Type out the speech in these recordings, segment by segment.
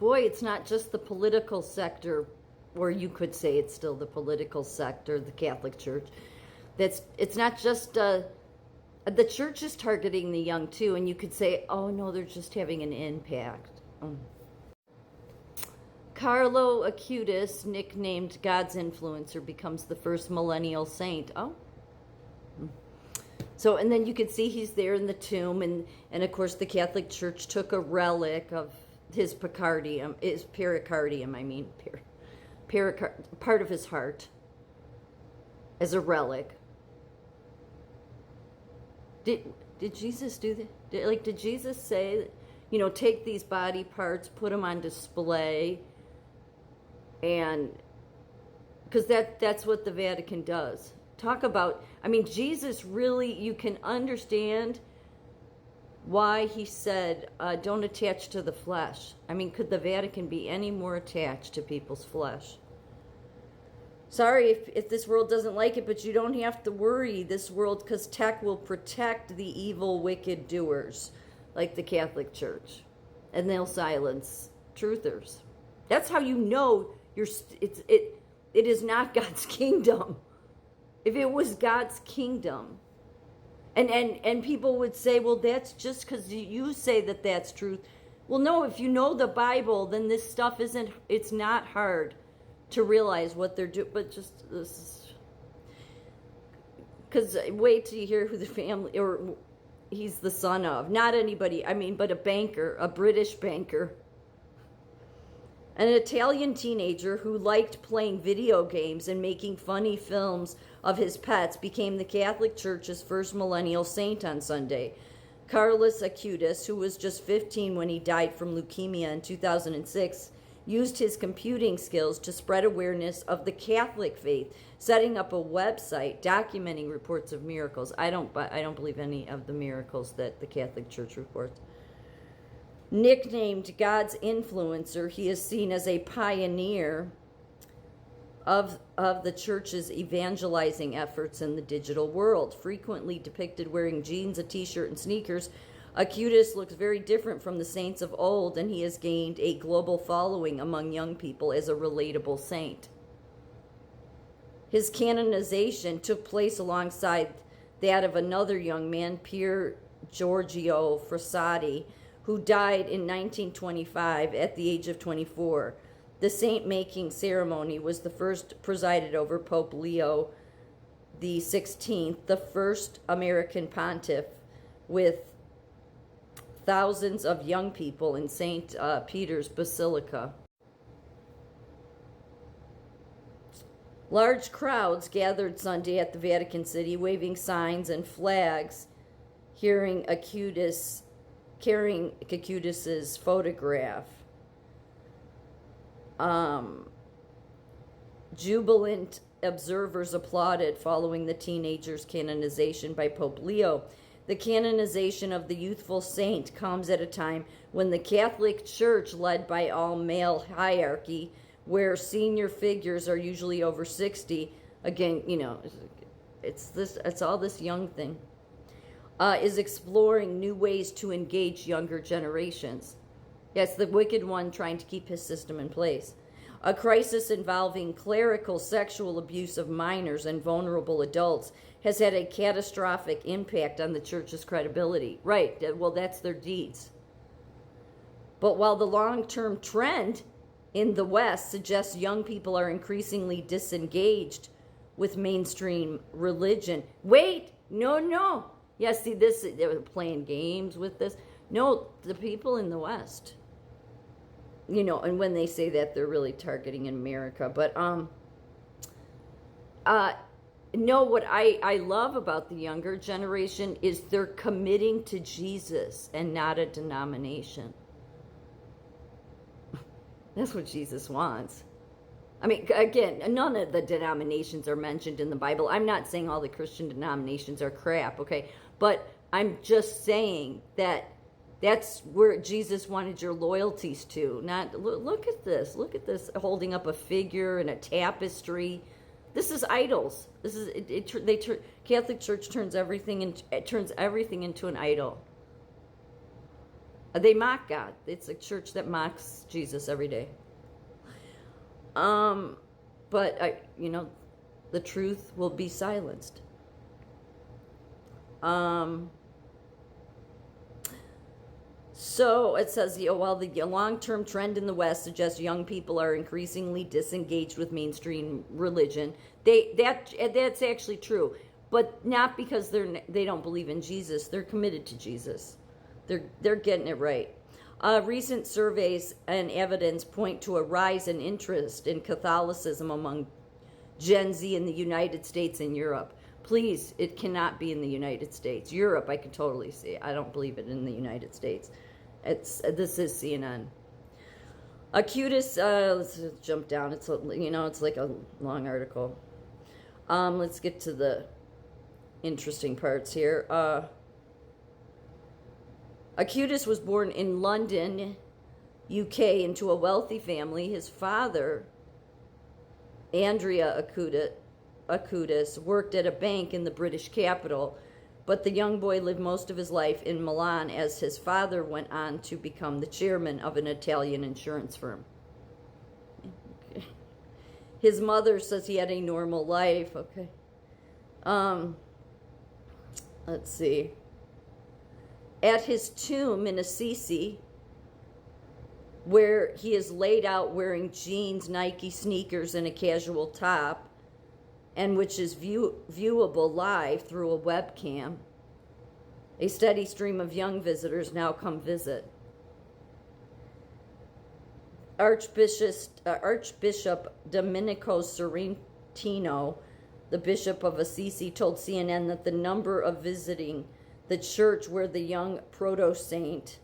boy, it's not just the political sector, or you could say it's still the political sector, the Catholic Church. It's not just the church is targeting the young too, and you could say, oh no, they're just having an impact. Carlo Acutis, nicknamed God's influencer, becomes the first millennial saint. Oh. So, and then you could see he's there in the tomb, and of course the Catholic Church took a relic of his pericardium, part of his heart, as a relic. Did Jesus do that? Did Jesus say, take these body parts, put them on display, and because that's what the Vatican does. Talk about, Jesus really, you can understand why he said, don't attach to the flesh. Could the Vatican be any more attached to people's flesh? Sorry if this world doesn't like it, but you don't have to worry this world, because tech will protect the evil, wicked doers, like the Catholic Church. And they'll silence truthers. That's how you know it is not God's kingdom. If it was God's kingdom, and people would say, well, that's just because you say that that's truth. Well, no, if you know the Bible, then this stuff it's not hard to realize what they're doing. But just this, because wait till you hear who the family, or he's the son of, not anybody, but a banker, a British banker. An Italian teenager who liked playing video games and making funny films of his pets became the Catholic Church's first millennial saint on Sunday. Carlos Acutis, who was just 15 when he died from leukemia in 2006, used his computing skills to spread awareness of the Catholic faith, setting up a website documenting reports of miracles. I don't believe any of the miracles that the Catholic Church reports. Nicknamed God's influencer, he is seen as a pioneer of the church's evangelizing efforts in the digital world. Frequently depicted wearing jeans, a t-shirt, and sneakers, Acutis looks very different from the saints of old, and he has gained a global following among young people as a relatable saint. His canonization took place alongside that of another young man, Pier Giorgio Frassati, who died in 1925 at the age of 24. The saint-making ceremony was the first presided over Pope Leo XVI, the first American pontiff, with thousands of young people in St. Peter's Basilica. Large crowds gathered Sunday at the Vatican City, waving signs and flags, carrying Acutis's photograph. Jubilant observers applauded following the teenager's canonization by Pope Leo. The canonization of the youthful saint comes at a time when the Catholic Church, led by all-male hierarchy, where senior figures are usually over 60, again, it's all this young thing, is exploring new ways to engage younger generations. Yes, the wicked one trying to keep his system in place. A crisis involving clerical sexual abuse of minors and vulnerable adults has had a catastrophic impact on the church's credibility. Right, well, that's their deeds. But while the long-term trend in the West suggests young people are increasingly disengaged with mainstream religion. Wait, no. Yeah, see, they were playing games with this. No, the people in the West. And when they say that, they're really targeting America. But, no, what I love about the younger generation is they're committing to Jesus and not a denomination. That's what Jesus wants. Again, none of the denominations are mentioned in the Bible. I'm not saying all the Christian denominations are crap, okay? But I'm just saying that that's where Jesus wanted your loyalties to. Not, look at this, holding up a figure and a tapestry. This is idols. This is Catholic Church turns everything into an idol. They mock God. It's a church that mocks Jesus every day. But the truth will be silenced. So it says, while the long-term trend in the West suggests young people are increasingly disengaged with mainstream religion, that's actually true, but not because they don't believe in Jesus. They're committed to Jesus. They're getting it right. Recent surveys and evidence point to a rise in interest in Catholicism among Gen Z in the United States and Europe. Please, it cannot be in the United States. Europe, I can totally see. I don't believe it in the United States. This is CNN. Acutus, let's jump down. It's like a long article. Let's get to the interesting parts here. Acutus was born in London, UK, into a wealthy family. His father, Andrea Acutis, worked at a bank in the British capital, but the young boy lived most of his life in Milan as his father went on to become the chairman of an Italian insurance firm. Okay. His mother says he had a normal life. Okay. Let's see. At his tomb in Assisi, where he is laid out wearing jeans, Nike sneakers, and a casual top, and which is viewable live through a webcam, a steady stream of young visitors now come visit. Archbishop Domenico Sorrentino, the Bishop of Assisi, told CNN that the number of visiting the church where the young proto-saint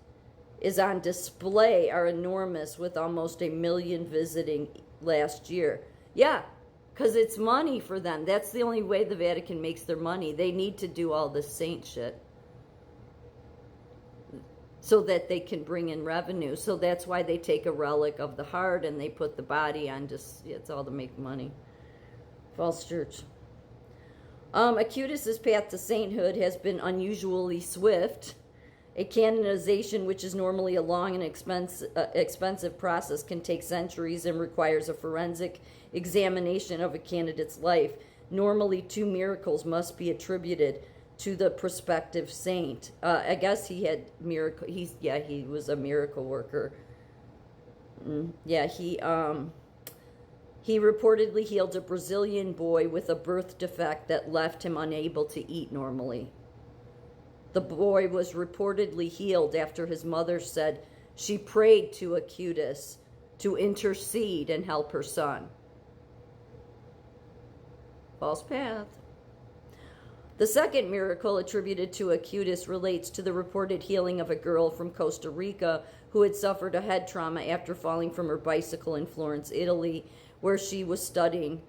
is on display are enormous, with almost 1 million visiting last year. Yeah, because it's money for them. That's the only way the Vatican makes their money. They need to do all this saint shit so that they can bring in revenue. So that's why they take a relic of the heart and they put the body on. It's all to make money. False church. Acutis' path to sainthood has been unusually swift. A canonization, which is normally a long and expensive process, can take centuries and requires a forensic examination of a candidate's life. Normally, 2 miracles must be attributed to the prospective saint. I guess he had miracle. He was a miracle worker. He reportedly healed a Brazilian boy with a birth defect that left him unable to eat normally. The boy was reportedly healed after his mother said she prayed to Acutis to intercede and help her son. False path. The second miracle attributed to Acutis relates to the reported healing of a girl from Costa Rica who had suffered a head trauma after falling from her bicycle in Florence, Italy, where she was studying.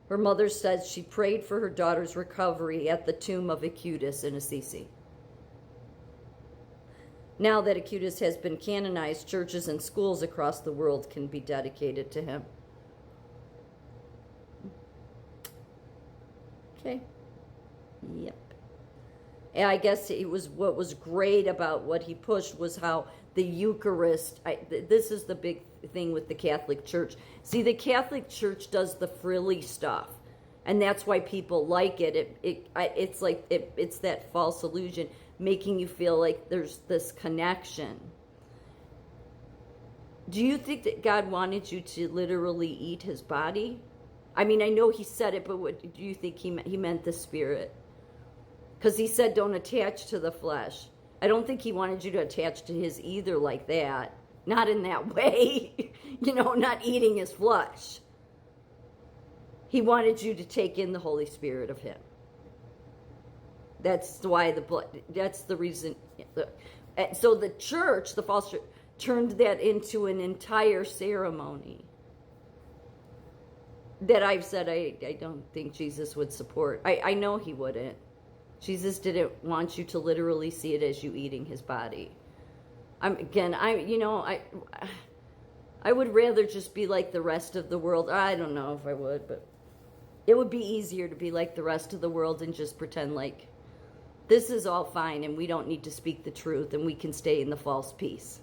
Her mother says she prayed for her daughter's recovery at the tomb of Acutis in Assisi. Now that Acutis has been canonized, churches and schools across the world can be dedicated to him. Okay. Yep. And I guess what was great about what he pushed was how the Eucharist, this is the big thing with the Catholic Church. See, the Catholic Church does the frilly stuff, and that's why people like it. It's that false illusion, making you feel like there's this connection. Do you think that God wanted you to literally eat his body? I mean, I know he said it, but what do you think he meant the spirit? Because he said don't attach to the flesh. I don't think he wanted you to attach to his either like that. Not in that way. Not eating his flesh. He wanted you to take in the Holy Spirit of him. That's why that's the reason. So the church, the false church, turned that into an entire ceremony that I've said I don't think Jesus would support. I know he wouldn't. Jesus didn't want you to literally see it as you eating his body. I would rather just be like the rest of the world. I don't know if I would, but it would be easier to be like the rest of the world and just pretend like this is all fine and we don't need to speak the truth and we can stay in the false peace.